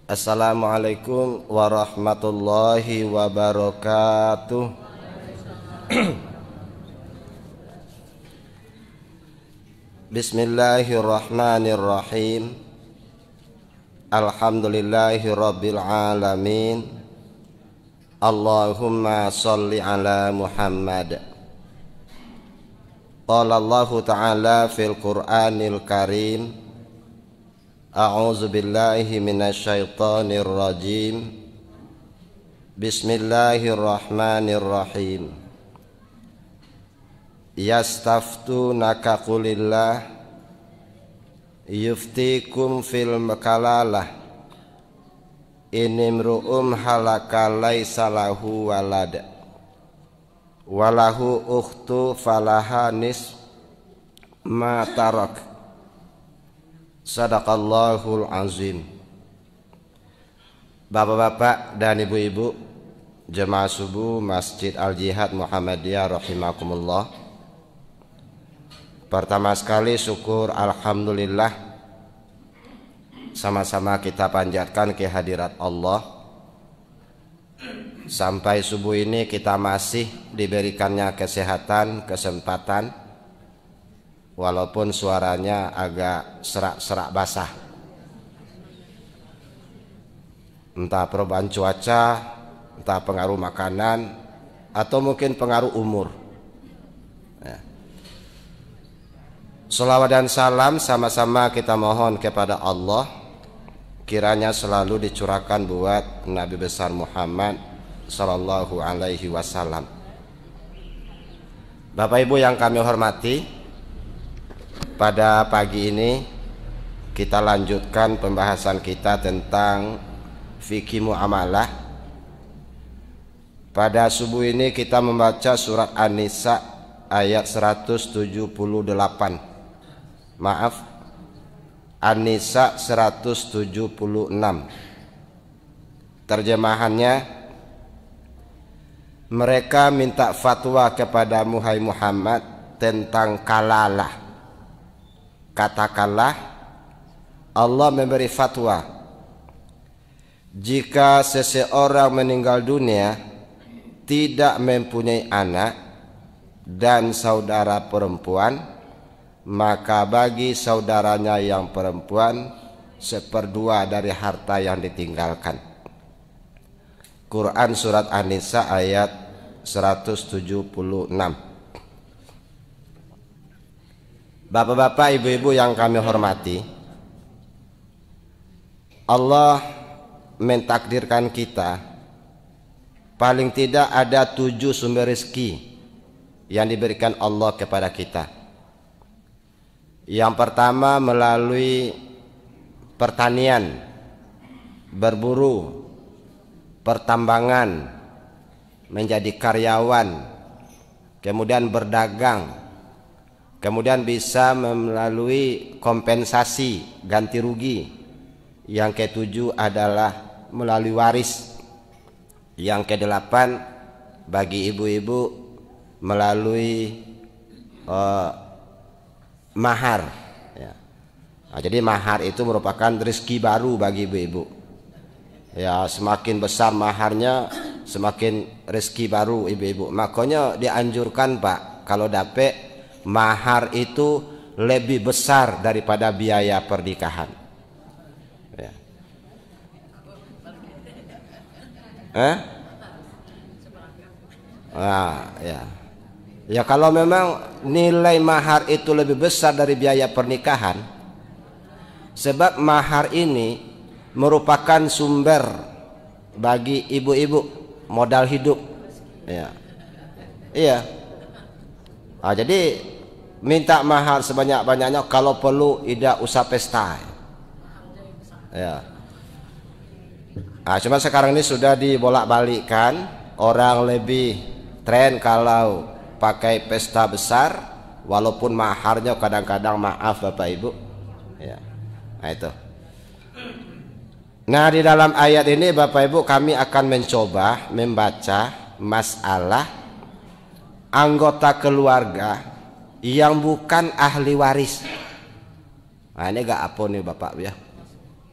Assalamualaikum warahmatullahi wabarakatuh. Bismillahirrahmanirrahim. Alhamdulillahi rabbil alamin. Allahumma sholli ala Muhammad. Qala Allahu ta'ala fil Qur'anil Karim. A'udzu billahi minasyaitonir rajim. Bismillahirrahmanirrahim. Yastaftunaka qulillah yuftikum fil makalalah inimru'um halaka laisa lahu walad walahu ukhtu falaha nis ma tarak. Sadaqallahul azim. Bapak-bapak dan ibu-ibu jemaah subuh Masjid Al-Jihad Muhammadiyah rahimakumullah. Pertama sekali syukur alhamdulillah sama-sama kita panjatkan kehadirat Allah. Sampai subuh ini kita masih diberikannya kesehatan, kesempatan, walaupun suaranya agak serak-serak basah. Entah perubahan cuaca, entah pengaruh makanan, atau mungkin pengaruh umur. Ya. Shalawat dan salam sama-sama kita mohon kepada Allah, kiranya selalu dicurahkan buat Nabi besar Muhammad sallallahu alaihi wasallam. Bapak Ibu yang kami hormati, pada pagi ini kita lanjutkan pembahasan kita tentang fikih muamalah. Pada subuh ini kita membaca surat An-Nisa ayat 178. Maaf, An-Nisa 176. Terjemahannya, mereka minta fatwa kepadamu hai Muhammad tentang kalalah. Katakanlah, Allah memberi fatwa, jika seseorang meninggal dunia tidak mempunyai anak dan saudara perempuan, maka bagi saudaranya yang perempuan 1/2 dari harta yang ditinggalkan. Quran surat An-Nisa ayat 176. Bapak-bapak, ibu-ibu yang kami hormati, Allah mentakdirkan kita paling tidak ada 7 sumber rezeki yang diberikan Allah kepada kita. Yang pertama melalui pertanian, berburu, pertambangan, menjadi karyawan, kemudian berdagang, kemudian bisa melalui kompensasi ganti rugi. Yang ke-7 adalah melalui waris. Yang ke-8 bagi ibu-ibu melalui mahar ya. Nah, jadi mahar itu merupakan rezeki baru bagi ibu-ibu ya. Semakin besar maharnya semakin rezeki baru ibu-ibu. Makanya dianjurkan Pak, kalau dapet mahar itu lebih besar daripada biaya pernikahan. Ya. Ya. Ya, kalau memang nilai mahar itu lebih besar dari biaya pernikahan, sebab mahar ini merupakan sumber bagi ibu-ibu modal hidup. Ya. Iya. Nah, jadi minta mahar sebanyak-banyaknya, kalau perlu tidak usah pesta. Ya. Nah, cuma sekarang ini sudah dibolak-balikkan, orang lebih tren kalau pakai pesta besar, walaupun maharnya kadang-kadang maaf Bapak Ibu. Ya. Nah itu. Nah, di dalam ayat ini Bapak Ibu kami akan mencoba membaca masalah anggota keluarga yang bukan ahli waris. Nah, ini gak apa nih Bapak ya.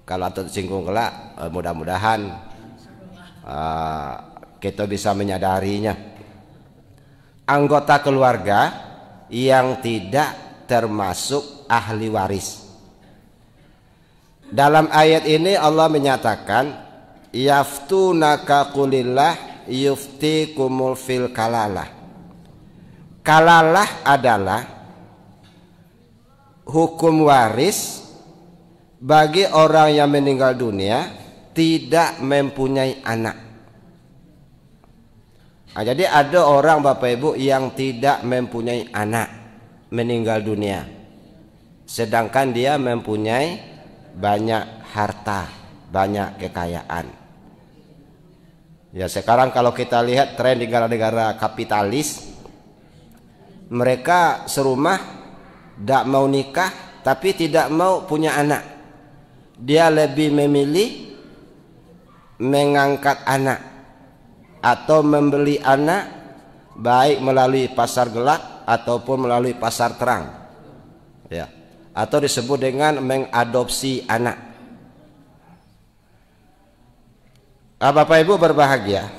Kalau atau singgung kelak, mudah-mudahan kita bisa menyadarinya. Anggota keluarga yang tidak termasuk ahli waris. Dalam ayat ini Allah menyatakan yaftunaka qulillah yuftikumul fil kalalah. Kalalah adalah hukum waris bagi orang yang meninggal dunia tidak mempunyai anak. Nah, jadi ada orang Bapak Ibu yang tidak mempunyai anak meninggal dunia, sedangkan dia mempunyai banyak harta, banyak kekayaan. Ya sekarang kalau kita lihat tren di negara-negara kapitalis, mereka serumah tidak mau nikah tapi tidak mau punya anak. Dia lebih memilih mengangkat anak atau membeli anak, baik melalui pasar gelap ataupun melalui pasar terang, ya, atau disebut dengan mengadopsi anak. Bapak Ibu berbahagia,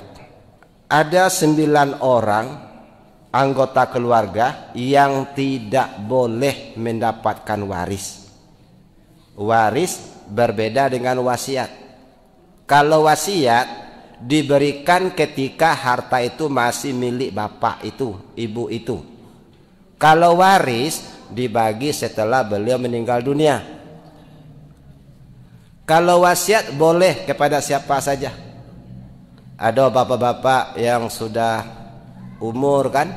ada 9 orang anggota keluarga yang tidak boleh mendapatkan waris. Waris berbeda dengan wasiat. Kalau wasiat diberikan ketika harta itu masih milik bapak itu, ibu itu. Kalau waris dibagi setelah beliau meninggal dunia. Kalau wasiat boleh kepada siapa saja. Ada bapak-bapak yang sudah umur kan,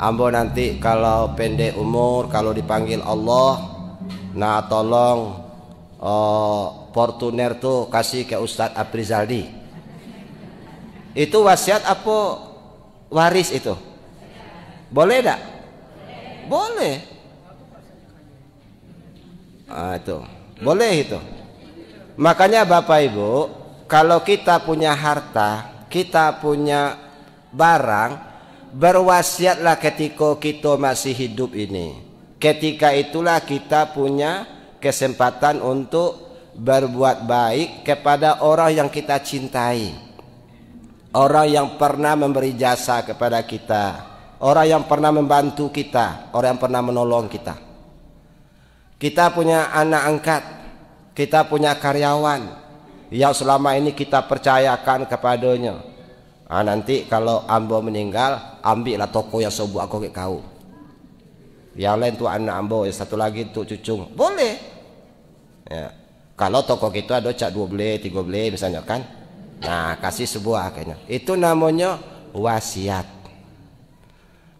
ambo nanti kalau pendek umur, kalau dipanggil Allah, nah tolong Fortuner tuh kasih ke Ustadz Aprizaldi. Itu wasiat apa waris itu? Boleh tak? Boleh. Itu boleh itu. Makanya Bapak Ibu, kalau kita punya harta, kita punya barang, berwasiatlah ketika kita masih hidup ini. Ketika itulah kita punya kesempatan untuk berbuat baik kepada orang yang kita cintai, orang yang pernah memberi jasa kepada kita, orang yang pernah membantu kita, orang yang pernah menolong kita. Kita punya anak angkat, kita punya karyawan yang selama ini kita percayakan kepadanya. Nanti kalau ambo meninggal, ambillah toko yang sebuah aku ke kau. Yang lain tuh anak ambo, yang satu lagi tuh cucung. Boleh. Ya. Kalau toko kita ada cak 2 beli, 3 beli misalnya kan. Nah, kasih sebuah kayaknya. Itu namanya wasiat.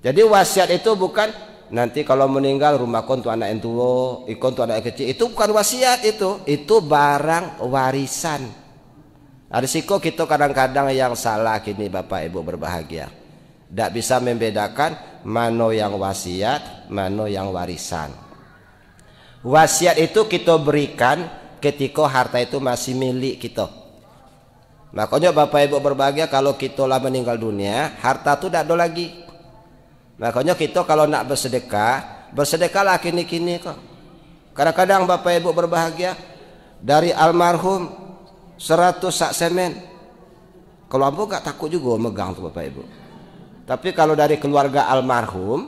Jadi wasiat itu bukan nanti kalau meninggal rumahku untuk anak yang tua, ikon untuk anak yang kecil. Itu bukan wasiat itu. Itu barang warisan. Risiko kita kadang-kadang yang salah kini Bapak Ibu berbahagia. Tidak bisa membedakan mana yang wasiat, mana yang warisan. Wasiat itu kita berikan ketika harta itu masih milik kita. Makanya Bapak Ibu berbahagia, kalau kita lah meninggal dunia, harta itu tidak ada lagi. Makanya kita kalau nak bersedekah, bersedekahlah kini-kini kok. Kadang-kadang Bapak Ibu berbahagia, dari almarhum 100 sak semen. Kalau ambo gak takut juga megang tuh Bapak Ibu. Tapi kalau dari keluarga almarhum,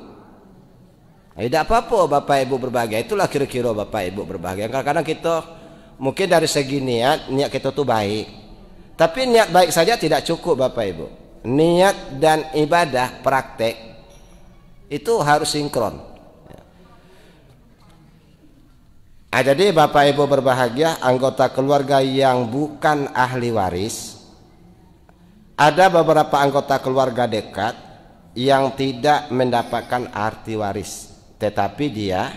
tidak apa-apa Bapak Ibu berbahagia. Itulah kira-kira Bapak Ibu berbahagia. Kadang-kadang kita mungkin dari segi niat kita tuh baik. Tapi niat baik saja tidak cukup Bapak Ibu. Niat dan ibadah praktek itu harus sinkron. Jadi Bapak Ibu berbahagia, anggota keluarga yang bukan ahli waris, ada beberapa anggota keluarga dekat yang tidak mendapatkan arti waris, tetapi dia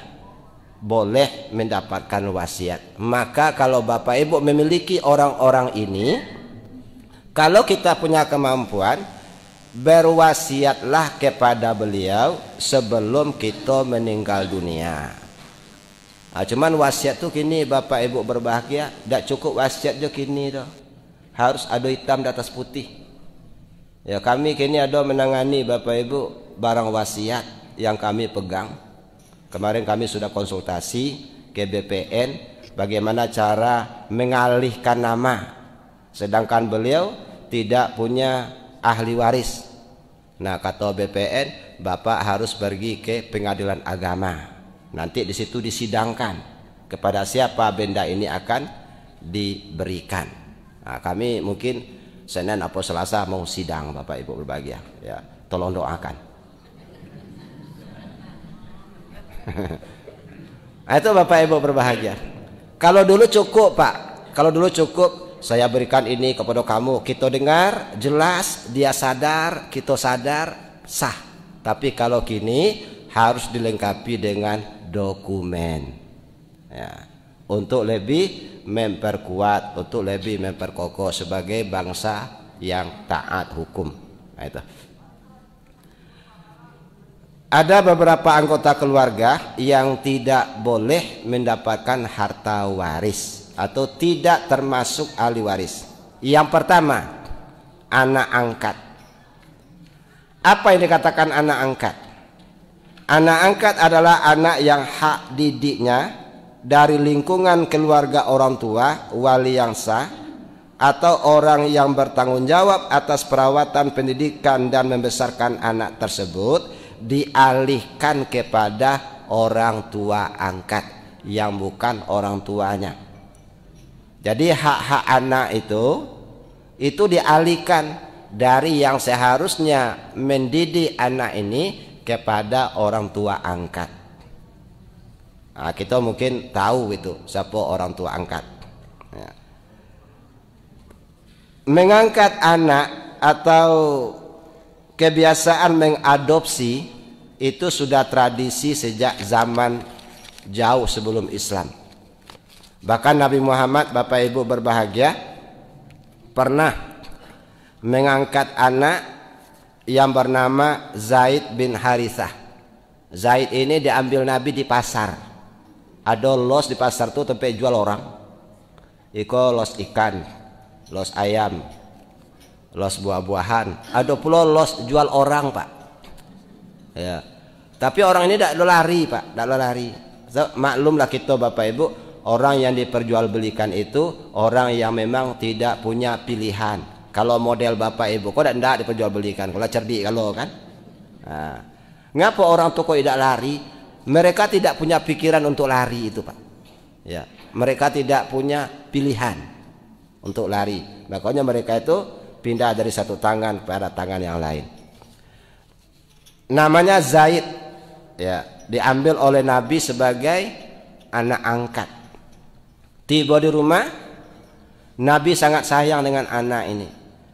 boleh mendapatkan wasiat. Maka kalau Bapak Ibu memiliki orang-orang ini, kalau kita punya kemampuan, berwasiatlah kepada beliau sebelum kita meninggal dunia. Cuman wasiat tuh kini Bapak Ibu berbahagia, tidak cukup wasiat je kini tuh. Harus ada hitam di atas putih. Ya, kami kini ada menangani Bapak Ibu barang wasiat yang kami pegang. Kemarin kami sudah konsultasi ke BPN, bagaimana cara mengalihkan nama, sedangkan beliau tidak punya ahli waris. Nah, kata BPN, Bapak harus pergi ke pengadilan agama. Nanti di situ disidangkan kepada siapa benda ini akan diberikan. Nah, kami mungkin Senin atau Selasa mau sidang, Bapak Ibu berbahagia. Ya, tolong doakan. Nah, itu Bapak Ibu berbahagia. Kalau dulu cukup, Pak. Kalau dulu cukup, saya berikan ini kepada kamu, kita dengar jelas, dia sadar, kita sadar, sah. Tapi kalau kini harus dilengkapi dengan dokumen, ya, untuk lebih memperkuat, untuk lebih memperkokoh sebagai bangsa yang taat hukum. Nah, itu. Ada beberapa anggota keluarga yang tidak boleh mendapatkan harta waris atau tidak termasuk ahli waris. Yang pertama, anak angkat. Apa yang dikatakan anak angkat? Anak angkat adalah anak yang hak didiknya dari lingkungan keluarga orang tua, wali yang sah, atau orang yang bertanggung jawab atas perawatan pendidikan dan membesarkan anak tersebut dialihkan kepada orang tua angkat yang bukan orang tuanya. Jadi hak-hak anak itu dialihkan dari yang seharusnya mendidik anak ini kepada orang tua angkat. Nah, kita mungkin tahu itu siapa orang tua angkat. Ya. Mengangkat anak atau kebiasaan mengadopsi itu sudah tradisi sejak zaman jauh sebelum Islam. Bahkan Nabi Muhammad, Bapak Ibu berbahagia, pernah mengangkat anak yang bernama Zaid bin Harithah. Zaid ini diambil Nabi di pasar. Ada los di pasar tuh tempat jual orang. Iko los ikan, los ayam, los buah-buahan. Ada pula los jual orang, Pak. Ya. Tapi orang ini tidak lari, Pak, tidak lari. So, maklumlah kita Bapak Ibu, orang yang diperjualbelikan itu orang yang memang tidak punya pilihan. Kalau model Bapak Ibu, kok tidak diperjualbelikan? Kalau cerdik kalau kan. Nah, ngapa orang tuh kok tidak lari? Mereka tidak punya pikiran untuk lari itu, Pak. Ya, mereka tidak punya pilihan untuk lari. Makanya mereka itu pindah dari satu tangan pada tangan yang lain. Namanya Zaid, ya, diambil oleh Nabi sebagai anak angkat. Tiba di rumah, Nabi sangat sayang dengan anak ini.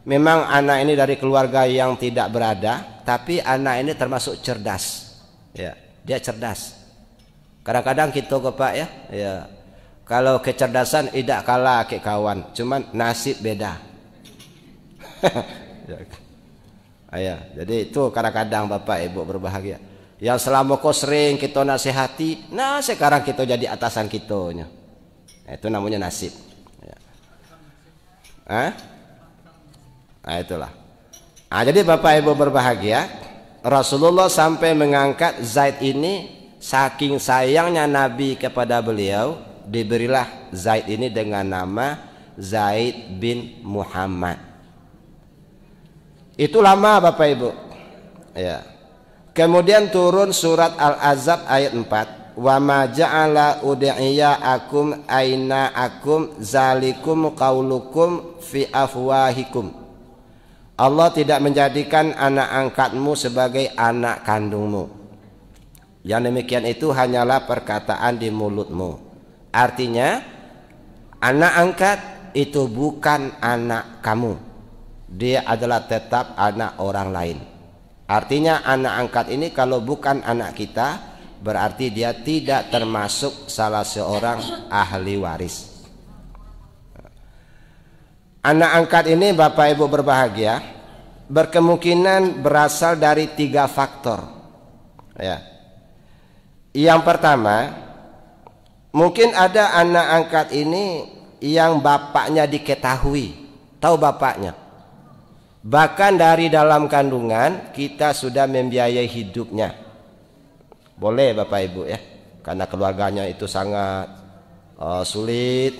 Memang anak ini dari keluarga yang tidak berada, tapi anak ini termasuk cerdas. Ya, dia cerdas. Kadang-kadang kita Pak ya, kalau kecerdasan tidak kalah ke kawan, cuman nasib beda. Jadi itu kadang-kadang Bapak Ibu berbahagia. Yang selama kau sering kita nasihati, nah sekarang kita jadi atasan kita. Itu namanya nasib. Nah itulah. Nah, jadi Bapak Ibu berbahagia, Rasulullah sampai mengangkat Zaid ini, saking sayangnya Nabi kepada beliau, diberilah Zaid ini dengan nama Zaid bin Muhammad. Itu lama Bapak Ibu. Ya. Kemudian turun surat Al-Ahzab ayat 4. Wa ma ja'ala ud'iyaakum aina akum zalikum qaulukum fi afwahikum. Allah tidak menjadikan anak angkatmu sebagai anak kandungmu. Yang demikian itu hanyalah perkataan di mulutmu. Artinya anak angkat itu bukan anak kamu. Dia adalah tetap anak orang lain. Artinya anak angkat ini kalau bukan anak kita, berarti dia tidak termasuk salah seorang ahli waris. Anak angkat ini Bapak Ibu berbahagia, berkemungkinan berasal dari 3 faktor. Ya. Yang pertama, mungkin ada anak angkat ini yang bapaknya diketahui, tahu bapaknya. Bahkan dari dalam kandungan kita sudah membiayai hidupnya. Boleh Bapak Ibu ya, karena keluarganya itu sangat sulit.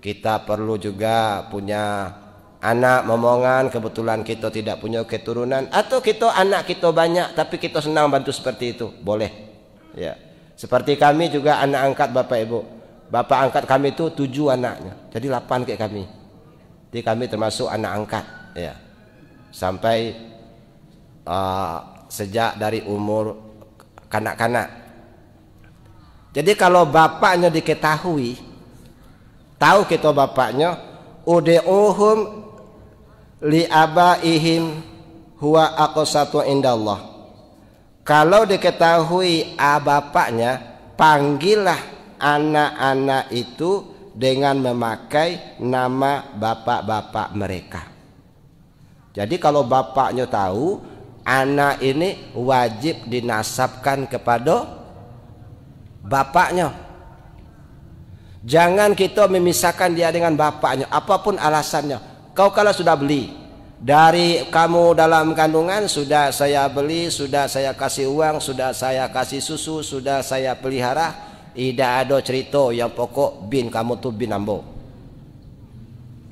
Kita perlu juga punya anak momongan, kebetulan kita tidak punya keturunan, atau kita anak kita banyak tapi kita senang bantu seperti itu, boleh. Ya. Seperti kami juga anak angkat Bapak Ibu. Bapak angkat kami itu 7 anaknya. Jadi 8 kayak kami. Jadi kami termasuk anak angkat, ya. Sampai sejak dari umur kanak-kanak. Jadi kalau bapaknya diketahui, tahu kita bapaknya, ud'uhum li abaihim huwa aqsatu indallah. Kalau diketahui bapaknya, panggillah anak-anak itu dengan memakai nama bapak-bapak mereka. Jadi kalau bapaknya tahu, anak ini wajib dinasabkan kepada bapaknya. Jangan kita memisahkan dia dengan bapaknya, apapun alasannya. Kau kalau sudah beli dari kamu dalam kandungan, sudah saya beli, sudah saya kasih uang, sudah saya kasih susu, sudah saya pelihara, tidak ada cerita yang pokok bin kamu tuh bin ambo.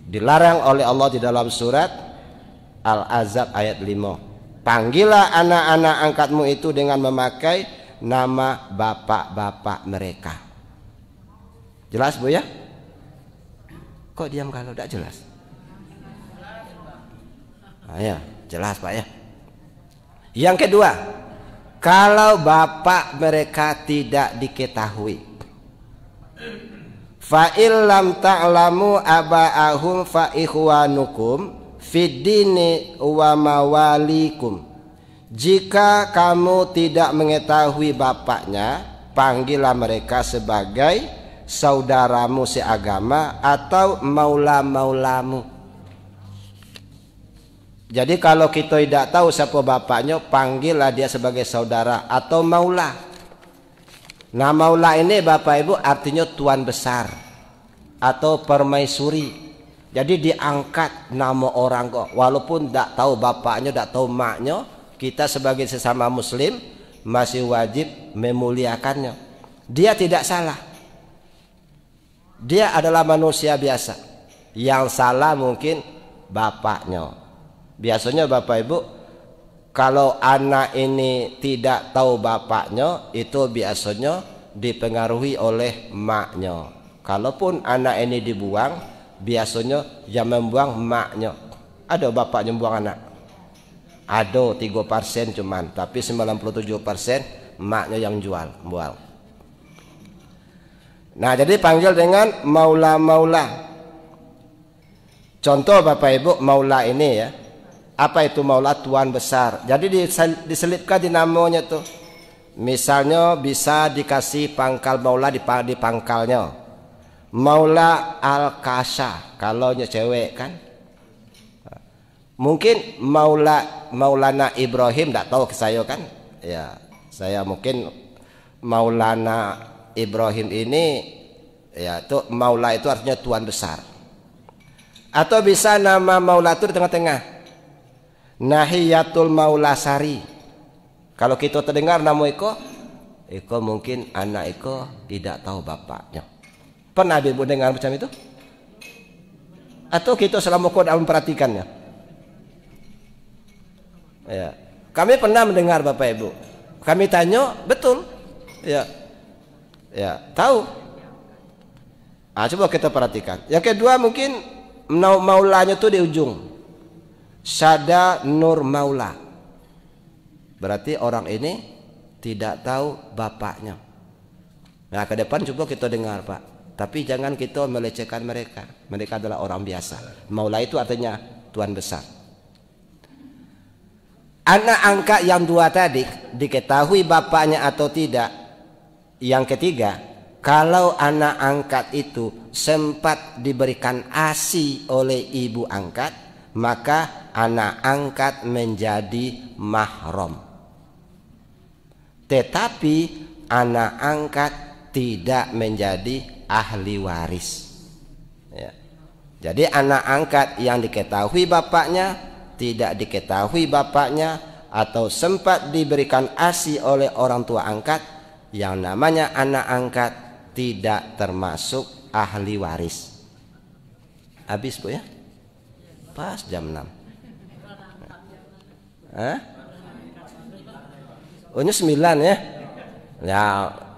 Dilarang oleh Allah di dalam surat Al-Ahzab ayat 5. Panggillah anak-anak angkatmu itu dengan memakai nama bapak-bapak mereka. Jelas Bu ya? Kok diam kalau tidak jelas? Ya, jelas Pak ya. Yang kedua, kalau bapak mereka tidak diketahui, fa illam ta'lamu aba'ahum fa ikhwanukum fid dini wa mawalikum. Jika kamu tidak mengetahui bapaknya, panggillah mereka sebagai saudaramu seagama atau maula-maulamu. Jadi kalau kita tidak tahu siapa bapaknya, panggillah dia sebagai saudara atau maula. Nah, maula ini Bapak Ibu artinya tuan besar atau permaisuri. Jadi diangkat nama orang kok, walaupun tidak tahu bapaknya, tidak tahu maknya, kita sebagai sesama muslim masih wajib memuliakannya. Dia tidak salah. Dia adalah manusia biasa. Yang salah mungkin bapaknya. Biasanya Bapak Ibu, kalau anak ini tidak tahu bapaknya, itu biasanya dipengaruhi oleh maknya. Kalaupun anak ini dibuang, biasanya yang membuang maknya. Ada bapaknya membuang anak? Ada 3% cuman, tapi 97% maknya yang buang. Nah, jadi panggil dengan maula-maula. Contoh Bapak Ibu, maula ini ya. Apa itu maula? Tuan besar. Jadi diselipkan di namanya tuh. Misalnya bisa dikasih pangkal maula di pangkalnya. Maula Al-Kasha kalau cewek kan. Mungkin Maulana Ibrahim, tidak tahu ke saya kan. Ya, saya mungkin Maulana Ibrahim ini ya itu maula itu artinya tuan besar. Atau bisa nama maula itu di tengah-tengah. Nahiyatul Maulasari. Kalau kita terdengar nama Iko mungkin anak Iko tidak tahu bapaknya. Pernah Ibu dengar macam itu? Atau kita selama kau dalam memperhatikannya? Ya, kami pernah mendengar Bapak Ibu. Kami tanya, betul? Ya, tahu. Coba kita perhatikan. Yang kedua mungkin maulanya itu di ujung. Syada Nur Maula. Berarti orang ini tidak tahu bapaknya. Nah, ke depan coba kita dengar Pak. Tapi jangan kita melecehkan mereka. Mereka adalah orang biasa. Maula itu artinya tuan besar. Anak angkat yang dua tadi diketahui bapaknya atau tidak. Yang ketiga, kalau anak angkat itu sempat diberikan ASI oleh ibu angkat, maka anak angkat menjadi mahram. Tetapi anak angkat tidak menjadi ahli waris. Ya. Jadi anak angkat yang diketahui bapaknya, tidak diketahui bapaknya, atau sempat diberikan ASI oleh orang tua angkat, yang namanya anak angkat tidak termasuk ahli waris. Habis Bu ya? Pas jam 6. Hah? Oh ini 9 ya? Ya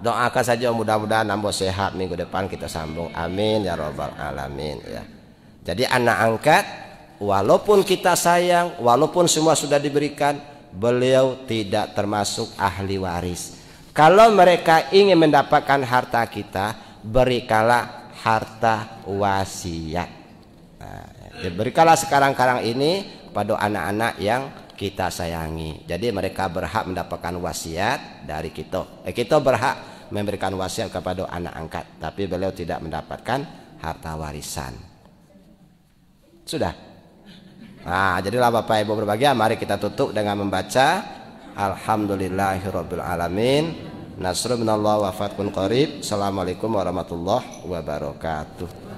doakan saja mudah-mudahan nambah sehat minggu depan kita sambung. Amin ya robbal alamin ya. Jadi anak angkat walaupun kita sayang, walaupun semua sudah diberikan, beliau tidak termasuk ahli waris. Kalau mereka ingin mendapatkan harta kita, berikanlah harta wasiat. Nah, berikanlah sekarang-karang ini pada anak-anak yang kita sayangi. Jadi mereka berhak mendapatkan wasiat dari kita. Kita berhak memberikan wasiat kepada anak angkat, tapi beliau tidak mendapatkan harta warisan. Sudah. Nah, jadilah Bapak Ibu berbahagia, mari kita tutup dengan membaca Alhamdulillahirabbil alamin. Nasrun minallah wa fathun qarib. Assalamualaikum warahmatullahi wabarakatuh.